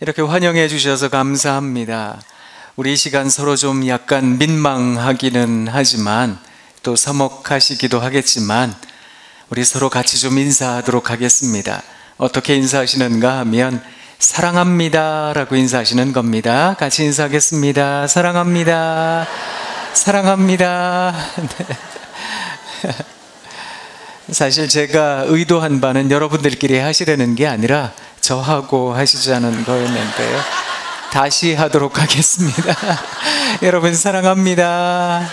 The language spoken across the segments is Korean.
이렇게 환영해 주셔서 감사합니다. 우리 이 시간 서로 좀 약간 민망하기는 하지만 또 서먹하시기도 하겠지만 우리 서로 같이 좀 인사하도록 하겠습니다. 어떻게 인사하시는가 하면 사랑합니다 라고 인사하시는 겁니다. 같이 인사하겠습니다. 사랑합니다. 사랑합니다. 사실 제가 의도한 바는 여러분들끼리 하시려는 게 아니라 저하고 하시자는 거였는데요. 다시 하도록 하겠습니다. 여러분 사랑합니다.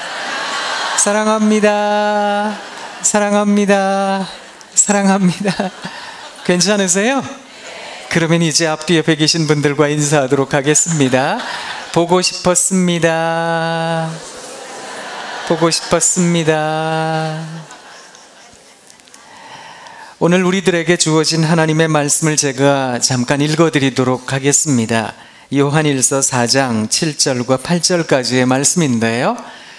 사랑합니다. 사랑합니다. 사랑합니다. 괜찮으세요? 그러면 이제 앞뒤 옆에 계신 분들과 인사하도록 하겠습니다. 보고 싶었습니다. 보고 싶었습니다. 오늘 우리들에게 주어진 하나님의 말씀을 제가 잠깐 읽어드리도록 하겠습니다. 요한일서 4장 7절과 8절까지의 말씀인데요.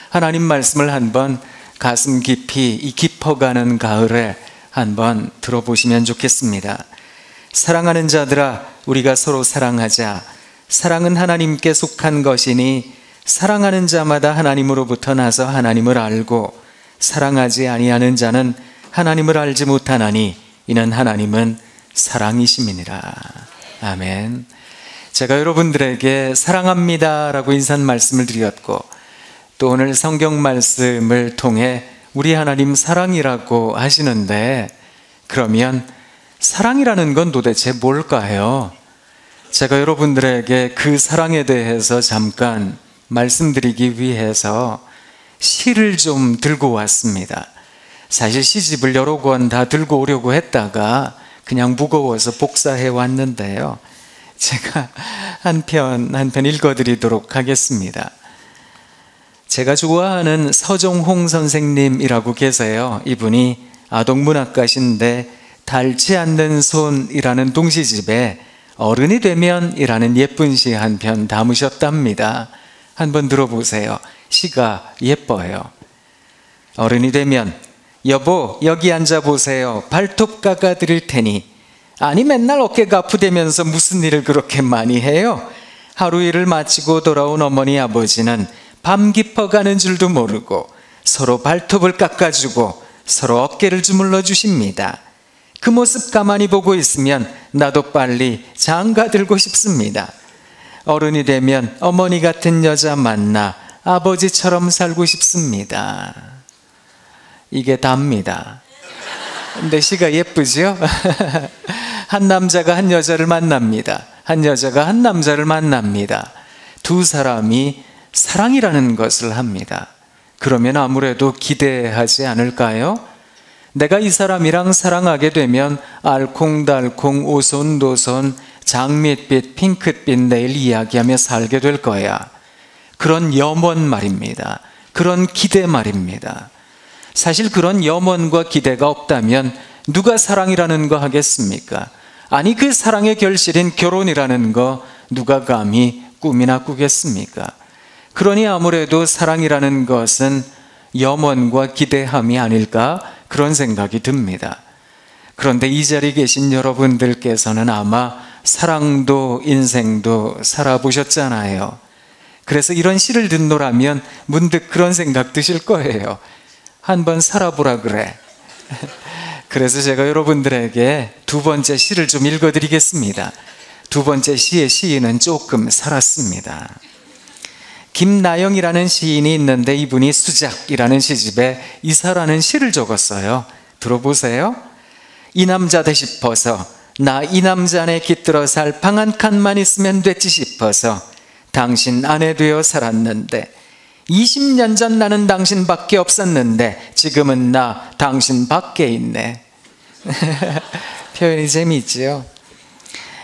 하나님 말씀을 한번 가슴 깊이 이 깊어가는 가을에 한번 들어보시면 좋겠습니다. 사랑하는 자들아, 우리가 서로 사랑하자. 사랑은 하나님께 속한 것이니 사랑하는 자마다 하나님으로부터 나서 하나님을 알고 사랑하지 아니하는 자는 하나님을 알지 못하나니 이는 하나님은 사랑이심이니라. 아멘. 제가 여러분들에게 사랑합니다 라고 인사 말씀을 드렸고 또 오늘 성경 말씀을 통해 우리 하나님 사랑이라고 하시는데, 그러면 사랑이라는 건 도대체 뭘까요? 제가 여러분들에게 그 사랑에 대해서 잠깐 말씀드리기 위해서 시를 좀 들고 왔습니다. 사실 시집을 여러 권 다 들고 오려고 했다가 그냥 무거워서 복사해 왔는데요. 제가 한 편 읽어드리도록 하겠습니다. 제가 좋아하는 서종홍 선생님이라고 계세요. 이분이 아동문학가신데 닳지 않는 손이라는 동시집에 어른이 되면 이라는 예쁜 시 한 편 담으셨답니다. 한번 들어보세요. 시가 예뻐요. 어른이 되면 여보 여기 앉아보세요. 발톱 깎아드릴 테니. 아니 맨날 어깨가 아프다면서 무슨 일을 그렇게 많이 해요? 하루 일을 마치고 돌아온 어머니 아버지는 밤 깊어가는 줄도 모르고 서로 발톱을 깎아주고 서로 어깨를 주물러 주십니다. 그 모습 가만히 보고 있으면 나도 빨리 장가 들고 싶습니다. 어른이 되면 어머니 같은 여자 만나 아버지처럼 살고 싶습니다. 이게 답니다. 근데 시가 예쁘죠? 한 남자가 한 여자를 만납니다. 한 여자가 한 남자를 만납니다. 두 사람이 사랑이라는 것을 합니다. 그러면 아무래도 기대하지 않을까요? 내가 이 사람이랑 사랑하게 되면 알콩달콩 오손도손 장밋빛 핑크빛 내일 이야기하며 살게 될 거야. 그런 염원 말입니다. 그런 기대 말입니다. 사실 그런 염원과 기대가 없다면 누가 사랑이라는 거 하겠습니까? 아니 그 사랑의 결실인 결혼이라는 거 누가 감히 꿈이나 꾸겠습니까? 그러니 아무래도 사랑이라는 것은 염원과 기대함이 아닐까 그런 생각이 듭니다. 그런데 이 자리에 계신 여러분들께서는 아마 사랑도 인생도 살아보셨잖아요. 그래서 이런 시를 듣노라면 문득 그런 생각 드실 거예요. 한번 살아보라 그래. 그래서 제가 여러분들에게 두 번째 시를 좀 읽어드리겠습니다. 두 번째 시의 시인은 조금 살았습니다. 김나영이라는 시인이 있는데 이분이 수작이라는 시집에 이사라는 시를 적었어요. 들어보세요. 이 남자다 싶어서 나 이 남자 안에 깃들어 살 방 한 칸만 있으면 됐지 싶어서 당신 아내 되어 살았는데 20년 전 나는 당신밖에 없었는데 지금은 나 당신 밖에 있네. 표현이 재미있지요.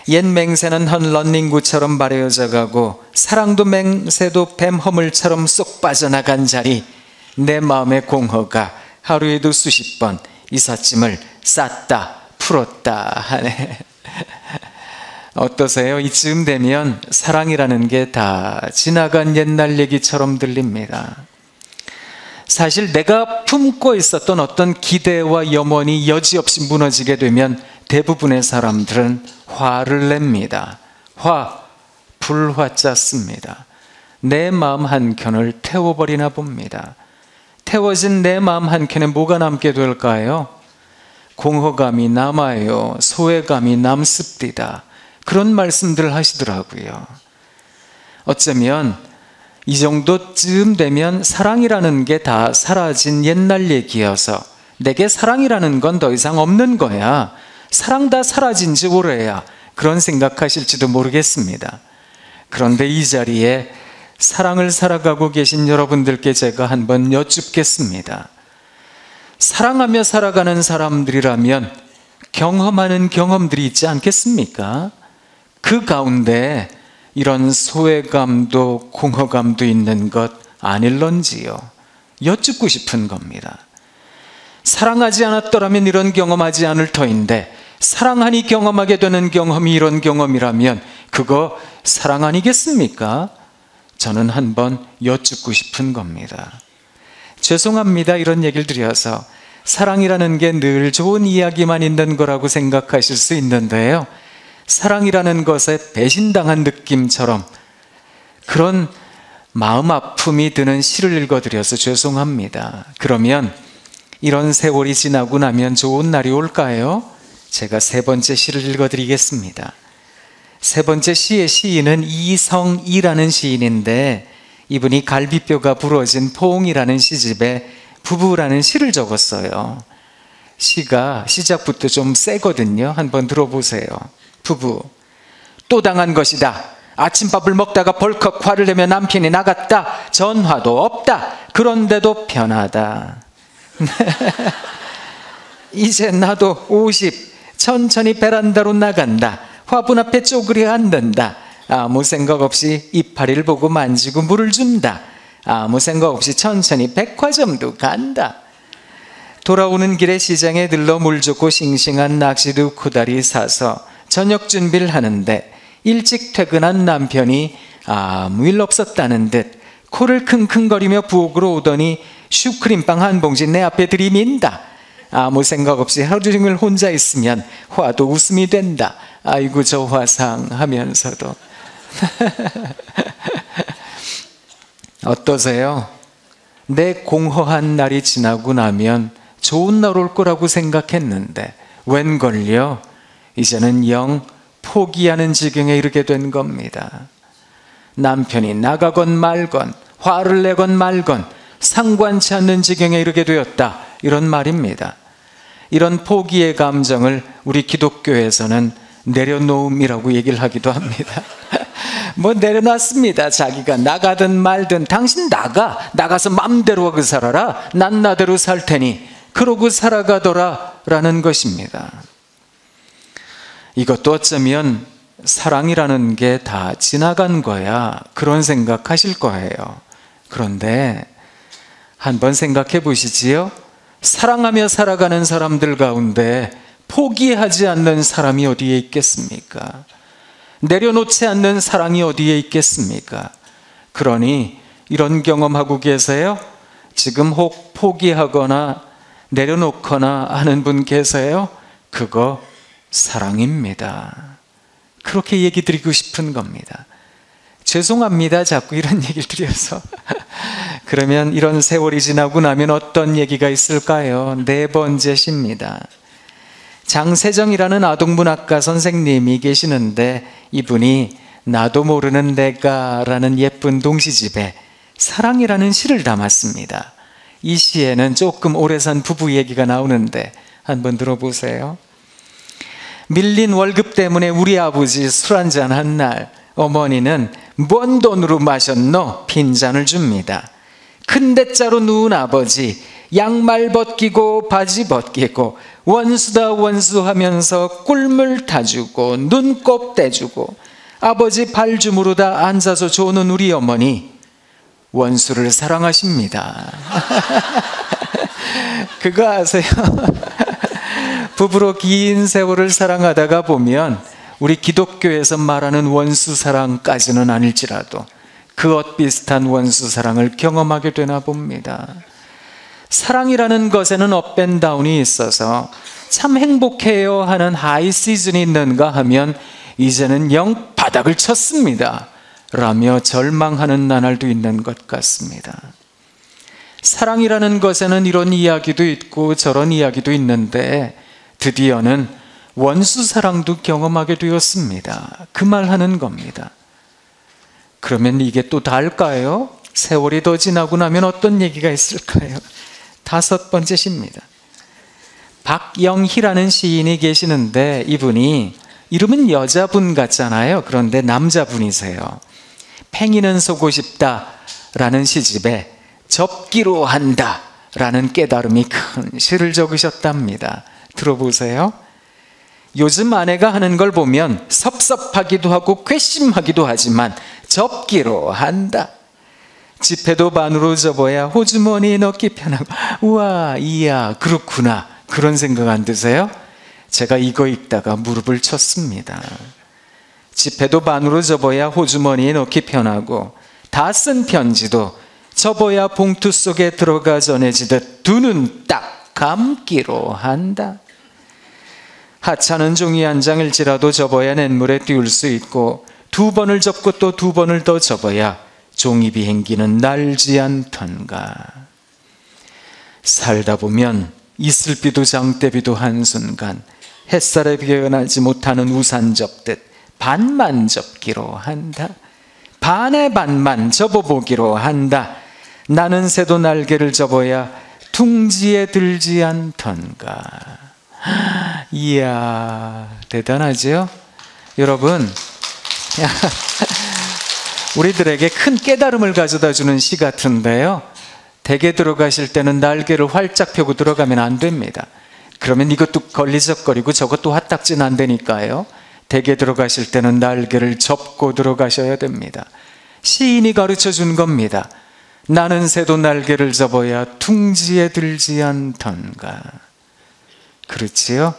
옛 맹세는 헌 런닝구처럼 마려져 가고 사랑도 맹세도 뱀 허물처럼 쏙 빠져나간 자리, 내 마음의 공허가 하루에도 수십 번 이삿짐을 쌌다 풀었다 하네. 어떠세요? 이쯤 되면 사랑이라는 게 다 지나간 옛날 얘기처럼 들립니다. 사실 내가 품고 있었던 어떤 기대와 염원이 여지없이 무너지게 되면 대부분의 사람들은 화를 냅니다. 불화자 씁니다. 내 마음 한켠을 태워버리나 봅니다. 태워진 내 마음 한켠에 뭐가 남게 될까요? 공허감이 남아요. 소외감이 남습니다. 그런 말씀들을 하시더라고요. 어쩌면 이 정도쯤 되면 사랑이라는 게 다 사라진 옛날 얘기여서 내게 사랑이라는 건 더 이상 없는 거야. 사랑 다 사라진 지 오래야. 그런 생각하실지도 모르겠습니다. 그런데 이 자리에 사랑을 살아가고 계신 여러분들께 제가 한번 여쭙겠습니다. 사랑하며 살아가는 사람들이라면 경험하는 경험들이 있지 않겠습니까? 그 가운데 이런 소외감도 공허감도 있는 것 아닐런지요? 여쭙고 싶은 겁니다. 사랑하지 않았더라면 이런 경험하지 않을 터인데 사랑하니 경험하게 되는 경험이 이런 경험이라면 그거 사랑 아니겠습니까? 저는 한번 여쭙고 싶은 겁니다. 죄송합니다. 이런 얘기를 드려서 사랑이라는 게 늘 좋은 이야기만 있는 거라고 생각하실 수 있는데요. 사랑이라는 것에 배신당한 느낌처럼 그런 마음 아픔이 드는 시를 읽어드려서 죄송합니다. 그러면 이런 세월이 지나고 나면 좋은 날이 올까요? 제가 세 번째 시를 읽어드리겠습니다. 세 번째 시의 시인은 이성이라는 시인인데 이분이 갈비뼈가 부러진 포옹이라는 시집에 부부라는 시를 적었어요. 시가 시작부터 좀 세거든요. 한번 들어보세요. 부부. 또 당한 것이다. 아침밥을 먹다가 벌컥 화를 내며 남편이 나갔다. 전화도 없다. 그런데도 편하다. 이제 나도 50. 천천히 베란다로 나간다. 화분 앞에 쪼그려 앉는다. 아무 생각 없이 이파리를 보고 만지고 물을 준다. 아무 생각 없이 천천히 백화점도 간다. 돌아오는 길에 시장에 들러 물 좋고 싱싱한 낚시도 코다리 사서 저녁 준비를 하는데 일찍 퇴근한 남편이 아무 일 없었다는 듯 코를 킁킁거리며 부엌으로 오더니 슈크림빵 한 봉지 내 앞에 들이민다. 아무 생각 없이 하루 종일 혼자 있으면 화도 웃음이 된다. 아이고 저 화상 하면서도. 어떠세요? 내 공허한 날이 지나고 나면 좋은 날 올 거라고 생각했는데 웬걸요? 이제는 영 포기하는 지경에 이르게 된 겁니다. 남편이 나가건 말건 화를 내건 말건 상관치 않는 지경에 이르게 되었다. 이런 말입니다. 이런 포기의 감정을 우리 기독교에서는 내려놓음이라고 얘기를 하기도 합니다. 뭐 내려놨습니다. 자기가 나가든 말든 당신 나가서 맘대로 하고 살아라. 난 나대로 살 테니 그러고 살아가더라 라는 것입니다. 이것도 어쩌면 사랑이라는 게 다 지나간 거야 그런 생각하실 거예요. 그런데 한번 생각해 보시지요. 사랑하며 살아가는 사람들 가운데 포기하지 않는 사람이 어디에 있겠습니까? 내려놓지 않는 사랑이 어디에 있겠습니까? 그러니 이런 경험하고 계세요? 지금 혹 포기하거나 내려놓거나 하는 분 계세요? 그거 사랑입니다. 그렇게 얘기 드리고 싶은 겁니다. 죄송합니다. 자꾸 이런 얘기를 드려서. 그러면 이런 세월이 지나고 나면 어떤 얘기가 있을까요? 네 번째 시입니다. 장세정이라는 아동문학가 선생님이 계시는데 이분이 나도 모르는 내가 라는 예쁜 동시집에 사랑이라는 시를 담았습니다. 이 시에는 조금 오래 산 부부 얘기가 나오는데 한번 들어보세요. 밀린 월급 때문에 우리 아버지 술 한잔 한 날 어머니는 뭔 돈으로 마셨노? 빈잔을 줍니다. 큰 대자로 누운 아버지 양말 벗기고 바지 벗기고 원수다 원수 하면서 꿀물 타주고 눈곱 떼주고 아버지 발 주무르다 앉아서 조는 우리 어머니 원수를 사랑하십니다. 그거 아세요? 부부로 긴 세월을 사랑하다가 보면 우리 기독교에서 말하는 원수 사랑까지는 아닐지라도 그것 비슷한 원수 사랑을 경험하게 되나 봅니다. 사랑이라는 것에는 업앤다운이 있어서 참 행복해요 하는 하이 시즌이 있는가 하면 이제는 영 바닥을 쳤습니다 라며 절망하는 나날도 있는 것 같습니다. 사랑이라는 것에는 이런 이야기도 있고 저런 이야기도 있는데 드디어는 원수 사랑도 경험하게 되었습니다. 그 말하는 겁니다. 그러면 이게 또 다일까요? 세월이 더 지나고 나면 어떤 얘기가 있을까요? 5번째 시입니다. 박영희라는 시인이 계시는데 이분이 이름은 여자분 같잖아요. 그런데 남자분이세요. 팽이는 쏘고 싶다 라는 시집에 접기로 한다 라는 깨달음이 큰 시를 적으셨답니다. 들어보세요. 요즘 아내가 하는 걸 보면 섭섭하기도 하고 괘씸하기도 하지만 접기로 한다. 지폐도 반으로 접어야 호주머니에 넣기 편하고. 우와, 이야, 그렇구나. 그런 생각 안 드세요? 제가 이거 읽다가 무릎을 쳤습니다. 지폐도 반으로 접어야 호주머니에 넣기 편하고 다 쓴 편지도 접어야 봉투 속에 들어가 전해지듯 두 눈 딱 감기로 한다. 하찮은 종이 한 장일지라도 접어야 냇물에 띄울 수 있고 2번을 접고 또 2번을 더 접어야 종이 비행기는 날지 않던가. 살다 보면 이슬비도 장대비도 한순간 햇살에 비어나지 못하는 우산 접듯 반만 접기로 한다. 반의 반만 접어보기로 한다. 나는 새도 날개를 접어야 둥지에 들지 않던가. 이야, 대단하죠? 여러분, 우리들에게 큰 깨달음을 가져다주는 시 같은데요, 댁에 들어가실 때는 날개를 활짝 펴고 들어가면 안 됩니다. 그러면 이것도 걸리적거리고 저것도 화딱지는 안 되니까요, 댁에 들어가실 때는 날개를 접고 들어가셔야 됩니다. 시인이 가르쳐 준 겁니다. 나는 새도 날개를 접어야 둥지에 들지 않던가. 그렇지요?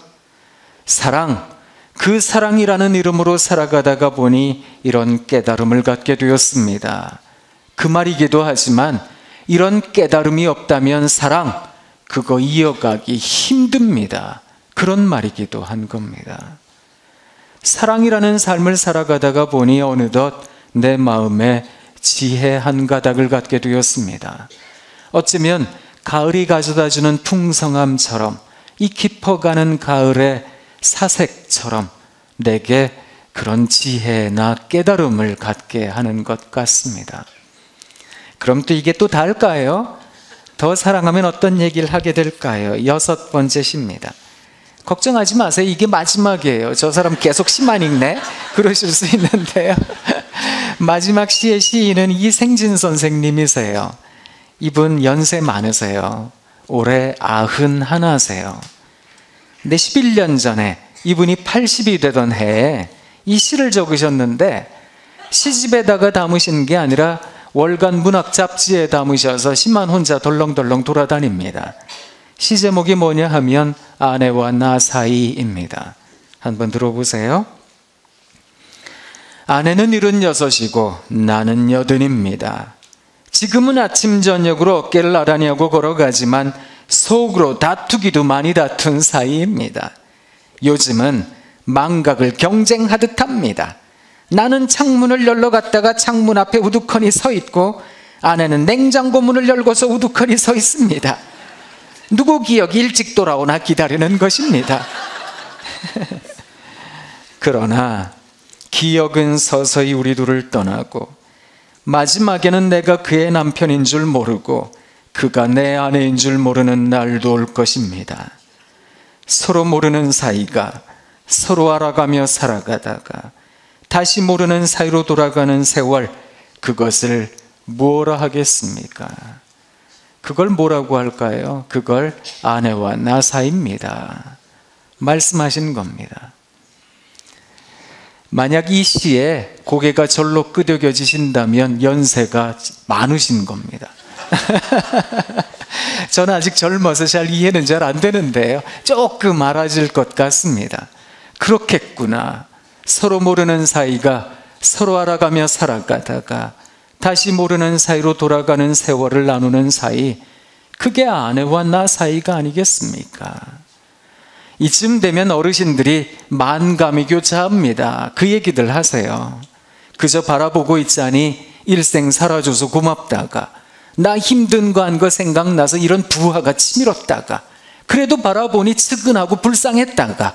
사랑, 그 사랑이라는 이름으로 살아가다가 보니 이런 깨달음을 갖게 되었습니다. 그 말이기도 하지만 이런 깨달음이 없다면 사랑, 그거 이어가기 힘듭니다. 그런 말이기도 한 겁니다. 사랑이라는 삶을 살아가다가 보니 어느덧 내 마음에 지혜 한 가닥을 갖게 되었습니다. 어쩌면 가을이 가져다주는 풍성함처럼, 이 깊어가는 가을의 사색처럼 내게 그런 지혜나 깨달음을 갖게 하는 것 같습니다. 그럼 또 이게 또 다를까요? 더 사랑하면 어떤 얘기를 하게 될까요? 6번째 시입니다. 걱정하지 마세요. 이게 마지막이에요. 저 사람 계속 시만 읽네? 그러실 수 있는데요. 마지막 시의 시인은 이생진 선생님이세요. 이분 연세 많으세요. 올해 91세요. 근데 11년 전에 이분이 80이 되던 해에 이 시를 적으셨는데, 시집에다가 담으신 게 아니라 월간 문학 잡지에 담으셔서 시만 혼자 덜렁덜렁 돌아다닙니다. 시 제목이 뭐냐 하면 아내와 나 사이입니다. 한번 들어보세요. 아내는 76이고 나는 80입니다. 지금은 아침 저녁으로 어깨를 나란히하고 걸어가지만 속으로 다투기도 많이 다툰 사이입니다. 요즘은 망각을 경쟁하듯 합니다. 나는 창문을 열러 갔다가 창문 앞에 우두커니 서 있고 아내는 냉장고 문을 열고서 우두커니 서 있습니다. 누구 기억이 일찍 돌아오나 기다리는 것입니다. 그러나 기억은 서서히 우리 둘을 떠나고 마지막에는 내가 그의 남편인 줄 모르고 그가 내 아내인 줄 모르는 날도 올 것입니다. 서로 모르는 사이가 서로 알아가며 살아가다가 다시 모르는 사이로 돌아가는 세월, 그것을 뭐라 하겠습니까? 그걸 뭐라고 할까요? 그걸 아내와 나 사이입니다. 말씀하신 겁니다. 만약 이 시에 고개가 절로 끄덕여지신다면 연세가 많으신 겁니다. 저는 아직 젊어서 잘 이해는 잘 안 되는데요, 조금 알아질 것 같습니다. 그렇겠구나. 서로 모르는 사이가 서로 알아가며 살아가다가 다시 모르는 사이로 돌아가는 세월을 나누는 사이, 그게 아내와 나 사이가 아니겠습니까? 이쯤 되면 어르신들이 만감이 교차합니다. 그 얘기들 하세요. 그저 바라보고 있자니 일생 살아줘서 고맙다가, 나 힘든 거 한 거 생각나서 이런 부하가 치밀었다가, 그래도 바라보니 측은하고 불쌍했다가,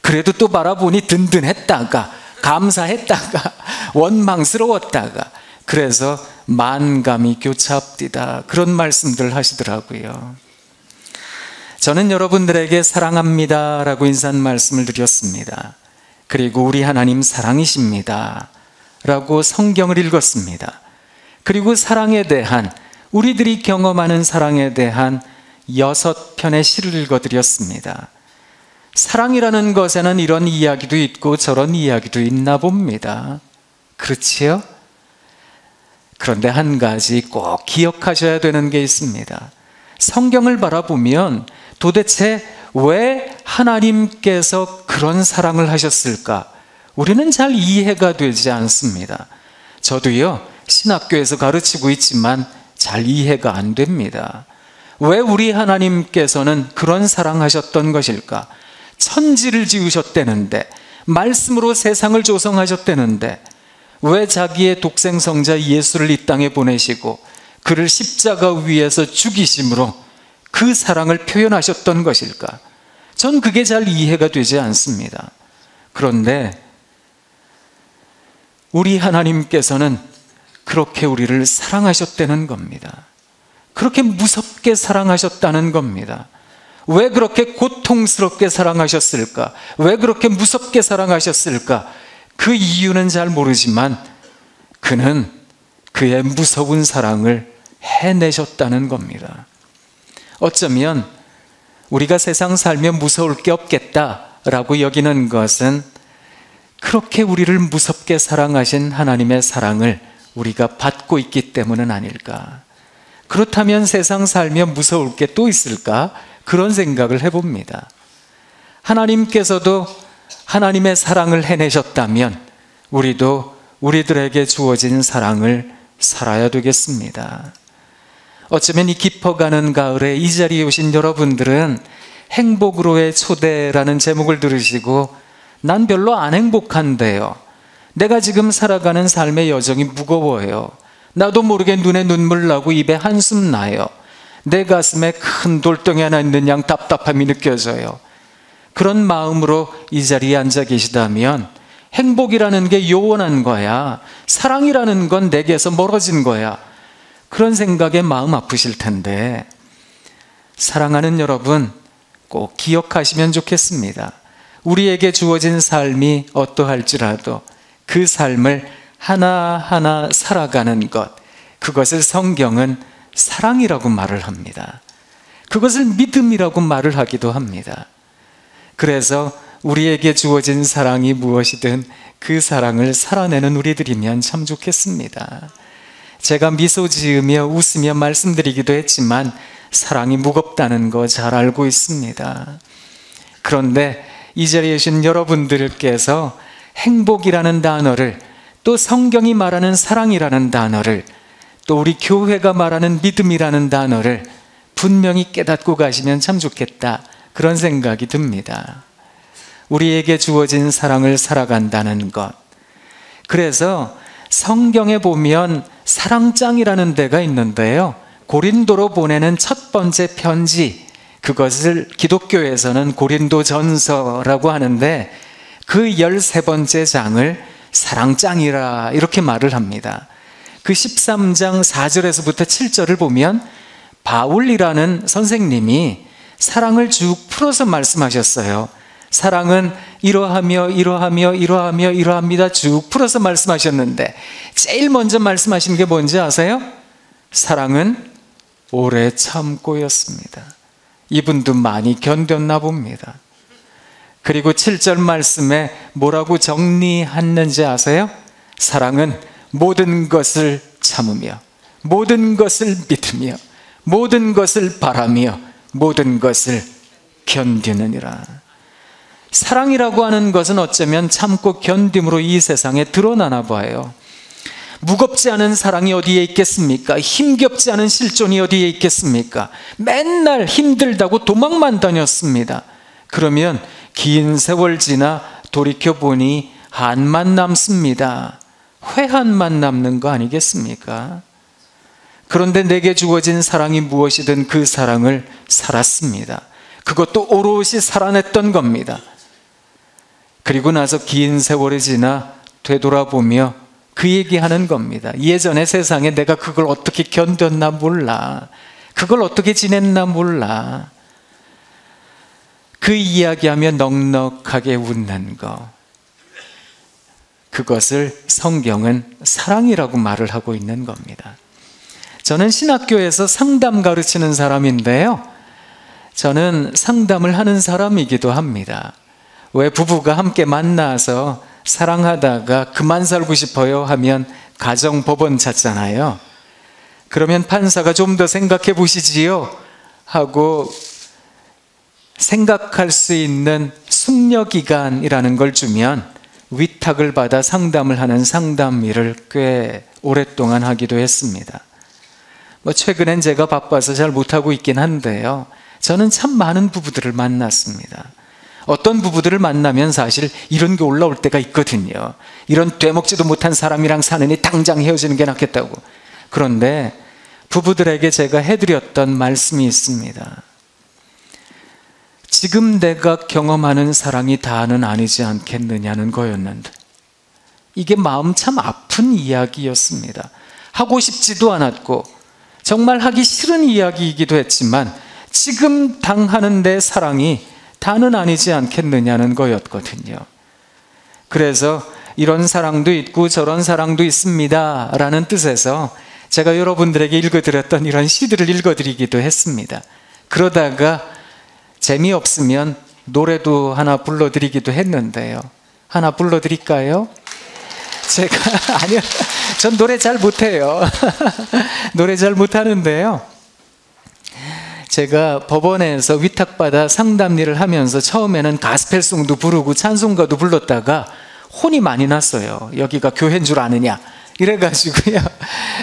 그래도 또 바라보니 든든했다가, 감사했다가, 원망스러웠다가, 그래서 만감이 교차합디다, 그런 말씀들 하시더라고요. 저는 여러분들에게 사랑합니다 라고 인사 말씀을 드렸습니다. 그리고 우리 하나님 사랑이십니다 라고 성경을 읽었습니다. 그리고 사랑에 대한, 우리들이 경험하는 사랑에 대한 6편의 시를 읽어드렸습니다. 사랑이라는 것에는 이런 이야기도 있고 저런 이야기도 있나 봅니다. 그렇지요? 그런데 한 가지 꼭 기억하셔야 되는 게 있습니다. 성경을 바라보면 도대체 왜 하나님께서 그런 사랑을 하셨을까? 우리는 잘 이해가 되지 않습니다. 저도요, 신학교에서 가르치고 있지만 잘 이해가 안 됩니다. 왜 우리 하나님께서는 그런 사랑하셨던 것일까? 천지를 지으셨다는데, 말씀으로 세상을 조성하셨다는데, 왜 자기의 독생성자 예수를 이 땅에 보내시고 그를 십자가 위에서 죽이심으로 그 사랑을 표현하셨던 것일까? 전 그게 잘 이해가 되지 않습니다. 그런데 우리 하나님께서는 그렇게 우리를 사랑하셨다는 겁니다. 그렇게 무섭게 사랑하셨다는 겁니다. 왜 그렇게 고통스럽게 사랑하셨을까? 왜 그렇게 무섭게 사랑하셨을까? 그 이유는 잘 모르지만 그는 그의 무서운 사랑을 해내셨다는 겁니다. 어쩌면 우리가 세상 살며 무서울 게 없겠다라고 여기는 것은 그렇게 우리를 무섭게 사랑하신 하나님의 사랑을 우리가 받고 있기 때문은 아닐까. 그렇다면 세상 살며 무서울 게 또 있을까? 그런 생각을 해봅니다. 하나님께서도 하나님의 사랑을 해내셨다면 우리도 우리들에게 주어진 사랑을 살아야 되겠습니다. 어쩌면 이 깊어가는 가을에 이 자리에 오신 여러분들은 행복으로의 초대라는 제목을 들으시고 난 별로 안 행복한데요, 내가 지금 살아가는 삶의 여정이 무거워요, 나도 모르게 눈에 눈물 나고 입에 한숨 나요, 내 가슴에 큰 돌덩이 하나 있는 양 답답함이 느껴져요, 그런 마음으로 이 자리에 앉아 계시다면 행복이라는 게 요원한 거야, 사랑이라는 건 내게서 멀어진 거야, 그런 생각에 마음 아프실 텐데, 사랑하는 여러분 꼭 기억하시면 좋겠습니다. 우리에게 주어진 삶이 어떠할지라도 그 삶을 하나하나 살아가는 것, 그것을 성경은 사랑이라고 말을 합니다. 그것을 믿음이라고 말을 하기도 합니다. 그래서 우리에게 주어진 사랑이 무엇이든 그 사랑을 살아내는 우리들이면 참 좋겠습니다. 제가 미소 지으며 웃으며 말씀드리기도 했지만 사랑이 무겁다는 거 잘 알고 있습니다. 그런데 이 자리에 계신 여러분들께서 행복이라는 단어를, 또 성경이 말하는 사랑이라는 단어를, 또 우리 교회가 말하는 믿음이라는 단어를 분명히 깨닫고 가시면 참 좋겠다, 그런 생각이 듭니다. 우리에게 주어진 사랑을 살아간다는 것. 그래서 성경에 보면 사랑장이라는 데가 있는데요, 고린도로 보내는 첫 번째 편지, 그것을 기독교에서는 고린도전서라고 하는데 그 13번째 장을 사랑장이라 이렇게 말을 합니다. 그 13장 4절에서부터 7절을 보면 바울이라는 선생님이 사랑을 쭉 풀어서 말씀하셨어요. 사랑은 이러하며 이러하며 이러하며 이러합니다, 쭉 풀어서 말씀하셨는데 제일 먼저 말씀하신 게 뭔지 아세요? 사랑은 오래 참고였습니다. 이분도 많이 견뎠나 봅니다. 그리고 7절 말씀에 뭐라고 정리했는지 아세요? 사랑은 모든 것을 참으며 모든 것을 믿으며 모든 것을 바라며 모든 것을 견디느니라. 사랑이라고 하는 것은 어쩌면 참고 견딤으로 이 세상에 드러나나 봐요. 무겁지 않은 사랑이 어디에 있겠습니까? 힘겹지 않은 실존이 어디에 있겠습니까? 맨날 힘들다고 도망만 다녔습니다. 그러면 긴 세월 지나 돌이켜보니 한만 남습니다. 회한만 남는 거 아니겠습니까? 그런데 내게 주어진 사랑이 무엇이든 그 사랑을 살았습니다. 그것도 오롯이 살아냈던 겁니다. 그리고 나서 긴 세월이 지나 되돌아보며 그 얘기하는 겁니다. 예전의 세상에 내가 그걸 어떻게 견뎠나 몰라. 그걸 어떻게 지냈나 몰라. 그 이야기하며 넉넉하게 웃는 거. 그것을 성경은 사랑이라고 말을 하고 있는 겁니다. 저는 신학교에서 상담 가르치는 사람인데요. 저는 상담을 하는 사람이기도 합니다. 왜 부부가 함께 만나서 사랑하다가 그만 살고 싶어요 하면 가정법원 찾잖아요. 그러면 판사가 좀 더 생각해 보시지요 하고 생각할 수 있는 숙려기간이라는 걸 주면 위탁을 받아 상담을 하는 상담 일을 꽤 오랫동안 하기도 했습니다. 최근엔 제가 바빠서 잘 못하고 있긴 한데요. 저는 참 많은 부부들을 만났습니다. 어떤 부부들을 만나면 사실 이런 게 올라올 때가 있거든요. 이런 되먹지도 못한 사람이랑 사느니 당장 헤어지는 게 낫겠다고. 그런데 부부들에게 제가 해드렸던 말씀이 있습니다. 지금 내가 경험하는 사랑이 다는 아니지 않겠느냐는 거였는데, 이게 마음 참 아픈 이야기였습니다. 하고 싶지도 않았고 정말 하기 싫은 이야기이기도 했지만 지금 당하는 내 사랑이 다는 아니지 않겠느냐는 거였거든요. 그래서 이런 사랑도 있고 저런 사랑도 있습니다 라는 뜻에서 제가 여러분들에게 읽어드렸던 이런 시들을 읽어드리기도 했습니다. 그러다가 재미없으면 노래도 하나 불러드리기도 했는데요. 하나 불러드릴까요? 아니요, 전 노래 잘 못해요. 노래 잘 못하는데요. 제가 법원에서 위탁받아 상담 일을 하면서 처음에는 가스펠송도 부르고 찬송가도 불렀다가 혼이 많이 났어요. 여기가 교회인 줄 아느냐 이래가지고요.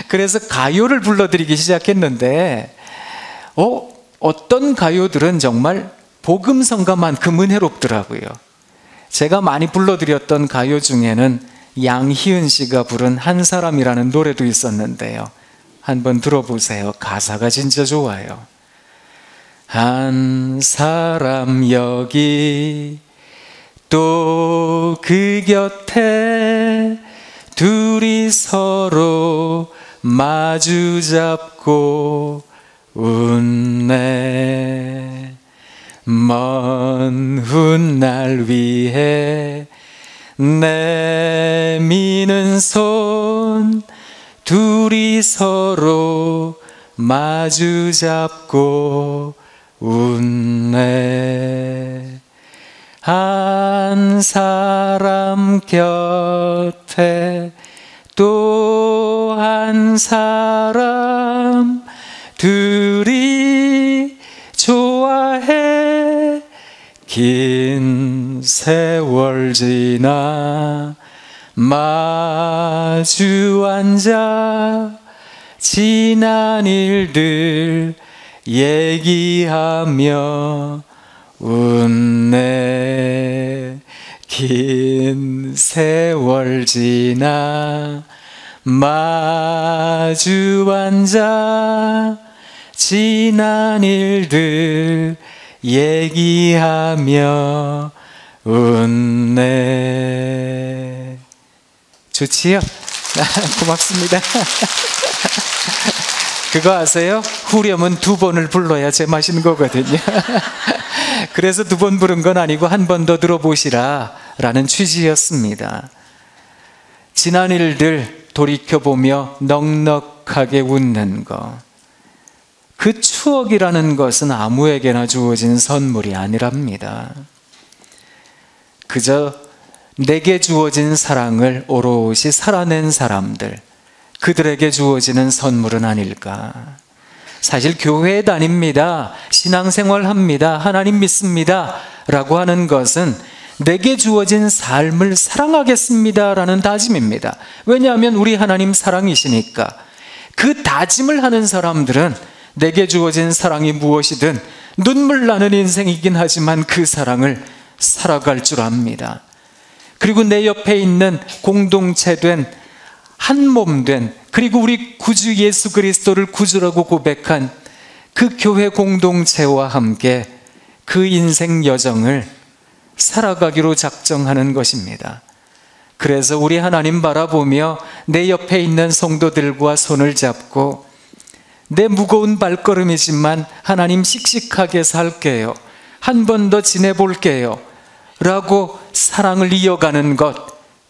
그래서 가요를 불러드리기 시작했는데 어떤 가요들은 정말 복음성가만큼 은혜롭더라고요. 제가 많이 불러드렸던 가요 중에는 양희은 씨가 부른 한 사람이라는 노래도 있었는데요. 한번 들어보세요. 가사가 진짜 좋아요. 한 사람 여기 또 그 곁에 둘이 서로 마주 잡고 웃네. 먼 훗날 위해 내미는 손 둘이 서로 마주 잡고 웃네. 한 사람 곁에 또 한 사람 둘이 좋아해. 긴 세월 지나 마주 앉아 지난 일들 얘기하며 웃네. 긴 세월 지나 마주 앉아 지난 일들 얘기하며 웃네. 좋지요? 고맙습니다. 그거 아세요? 후렴은 2번을 불러야 제맛인 거거든요. 그래서 2번 부른 건 아니고 한 번 더 들어보시라 라는 취지였습니다. 지난 일들 돌이켜보며 넉넉하게 웃는 거, 그 추억이라는 것은 아무에게나 주어진 선물이 아니랍니다. 그저 내게 주어진 사랑을 오롯이 살아낸 사람들, 그들에게 주어지는 선물은 아닐까. 사실 교회에 다닙니다, 신앙생활 합니다, 하나님 믿습니다 라고 하는 것은 내게 주어진 삶을 사랑하겠습니다 라는 다짐입니다. 왜냐하면 우리 하나님 사랑이시니까. 그 다짐을 하는 사람들은 내게 주어진 사랑이 무엇이든 눈물 나는 인생이긴 하지만 그 사랑을 살아갈 줄 압니다. 그리고 내 옆에 있는 공동체된 한 몸된, 그리고 우리 구주 예수 그리스도를 구주라고 고백한 그 교회 공동체와 함께 그 인생 여정을 살아가기로 작정하는 것입니다. 그래서 우리 하나님 바라보며 내 옆에 있는 성도들과 손을 잡고, 내 무거운 발걸음이지만 하나님 씩씩하게 살게요, 한 번 더 지내볼게요 라고 사랑을 이어가는 것,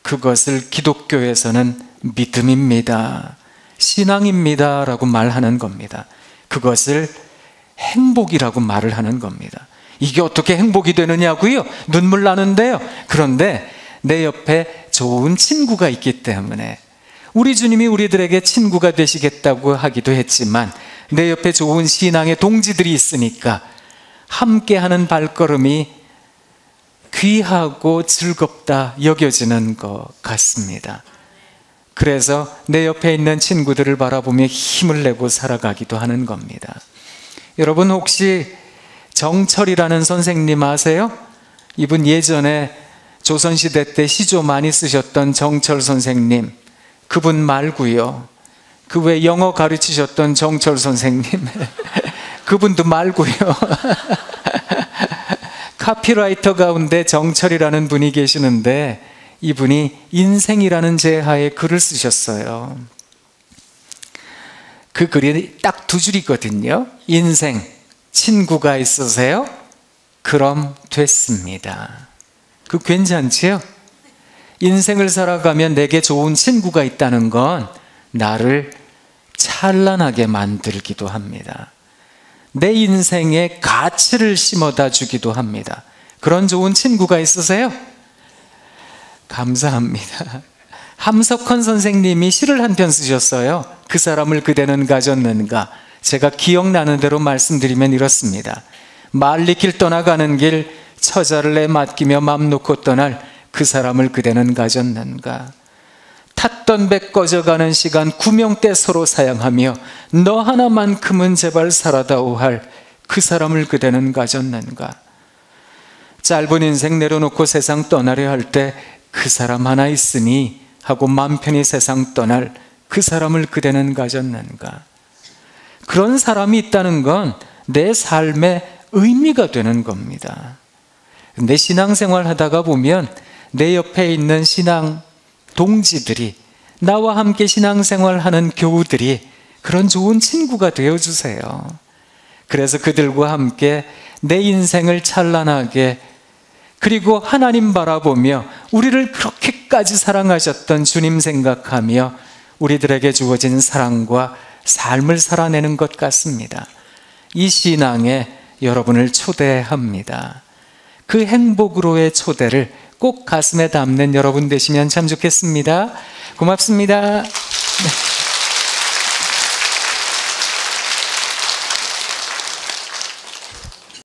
그것을 기독교에서는 믿음입니다, 신앙입니다 라고 말하는 겁니다. 그것을 행복이라고 말을 하는 겁니다. 이게 어떻게 행복이 되느냐고요? 눈물 나는데요. 그런데 내 옆에 좋은 친구가 있기 때문에, 우리 주님이 우리들에게 친구가 되시겠다고 하기도 했지만 내 옆에 좋은 신앙의 동지들이 있으니까 함께하는 발걸음이 귀하고 즐겁다 여겨지는 것 같습니다. 그래서 내 옆에 있는 친구들을 바라보며 힘을 내고 살아가기도 하는 겁니다. 여러분 혹시 정철이라는 선생님 아세요? 이분 예전에 조선시대 때 시조 많이 쓰셨던 정철 선생님, 그분 말고요, 그 외 영어 가르치셨던 정철 선생님 그분도 말고요 카피라이터 가운데 정철이라는 분이 계시는데, 이분이 인생이라는 제하에 글을 쓰셨어요. 그 글이 딱 두 줄이거든요. 인생, 친구가 있으세요? 그럼 됐습니다. 그 괜찮지요? 인생을 살아가면 내게 좋은 친구가 있다는 건 나를 찬란하게 만들기도 합니다. 내 인생에 가치를 심어다 주기도 합니다. 그런 좋은 친구가 있으세요? 감사합니다. 함석헌 선생님이 시를 한 편 쓰셨어요. 그 사람을 그대는 가졌는가. 제가 기억나는 대로 말씀드리면 이렇습니다. 말리길 떠나가는 길, 처자를 내 맡기며 맘 놓고 떠날 그 사람을 그대는 가졌는가. 탔던 배 꺼져가는 시간 구명대 서로 사양하며 너 하나만큼은 제발 살아다오 할 그 사람을 그대는 가졌는가. 짧은 인생 내려놓고 세상 떠나려 할 때 그 사람 하나 있으니 하고 맘 편히 세상 떠날 그 사람을 그대는 가졌는가. 그런 사람이 있다는 건 내 삶의 의미가 되는 겁니다. 내 신앙생활 하다가 보면 내 옆에 있는 신앙 동지들이, 나와 함께 신앙생활 하는 교우들이 그런 좋은 친구가 되어주세요. 그래서 그들과 함께 내 인생을 찬란하게, 그리고 하나님 바라보며 우리를 그렇게까지 사랑하셨던 주님 생각하며 우리들에게 주어진 사랑과 삶을 살아내는 것 같습니다. 이 신앙에 여러분을 초대합니다. 그 행복으로의 초대를 꼭 가슴에 담는 여러분 되시면 참 좋겠습니다. 고맙습니다. 네.